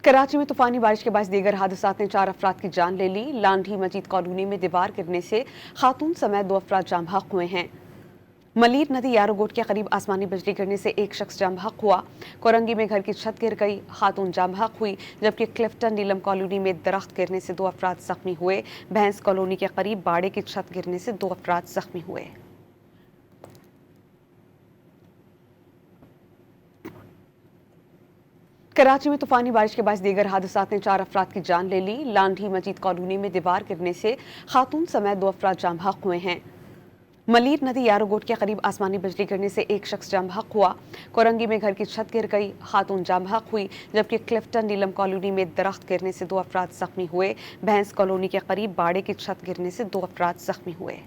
कराची में तूफानी बारिश के बायस दीगर हादसात ने 4 अफराद की जान ले ली। लांढी मजीद कॉलोनी में दीवार गिरने से खातून समेत 2 अफराद जाम बहक हुए हैं। मलीर नदी यारोगोट के करीब आसमानी बिजली गिरने से एक शख्स जाम बहक हुआ। कोरंगी में घर की छत गिर गई, खातून जाम बहक हुई, जबकि क्लिफ्टन नीलम कॉलोनी में दरख्त गिरने से 2 अफराद जख्मी हुए। भैंस कॉलोनी के करीब बाड़े की छत गिरने से 2 अफराद जख्मी हुए। कराची में तूफानी बारिश के बायस दीगर हादसात ने 4 अफराद की जान ले ली। लांढी मजीद कॉलोनी में दीवार गिरने से खातून समेत 2 अफराद जाम बहक हुए हैं। मलीर नदी यारोगोट के करीब आसमानी बिजली गिरने से एक शख्स जाम बहक हुआ। कोरंगी में घर की छत गिर गई, खातून जाम बहक हुई, जबकि क्लिफ्टन नीलम कॉलोनी में दरख्त गिरने से 2 अफराद जख्मी हुए। भैंस कॉलोनी के करीब बाड़े की छत गिरने से 2 अफराद जख्मी हुए।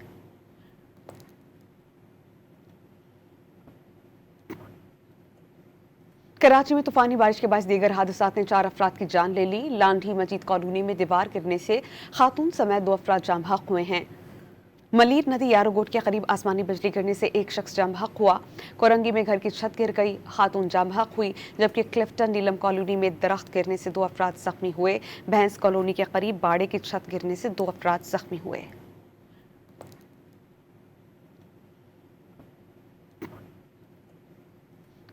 कराची में तूफानी बारिश के बायस दीगर हादसात ने 4 अफराद की जान ले ली। लांढी मजीद कॉलोनी में दीवार गिरने से खातून समेत 2 अफराद जाम बहक हुए हैं। मलीर नदी यारोगोट के करीब आसमानी बिजली गिरने से एक शख्स जाम बहक हुआ। कोरंगी में घर की छत गिर गई, खातून जाम बहक हुई, जबकि क्लिफ्टन नीलम कॉलोनी में दरख्त गिरने से 2 अफराद जख्मी हुए। भैंस कॉलोनी के करीब बाड़े की छत गिरने से 2 अफराद जख्मी हुए।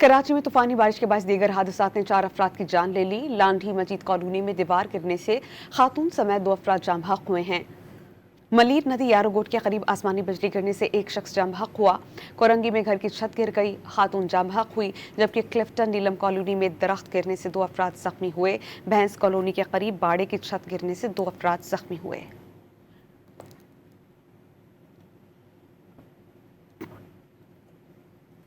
कराची में तूफानी बारिश के बायस दीगर हादसात ने 4 अफराद की जान ले ली। लांढी मजीद कॉलोनी में दीवार गिरने से खातून समेत 2 अफराद जाम बहक हुए हैं। मलीर नदी यारोगोट के करीब आसमानी बिजली गिरने से एक शख्स जाम बहक हुआ। कोरंगी में घर की छत गिर गई, खातून जाम बहक हुई, जबकि क्लिफ्टन नीलम कॉलोनी में दरख्त गिरने से 2 अफराद जख्मी हुए। भैंस कॉलोनी के करीब बाड़े की छत गिरने से 2 अफराद जख्मी हुए।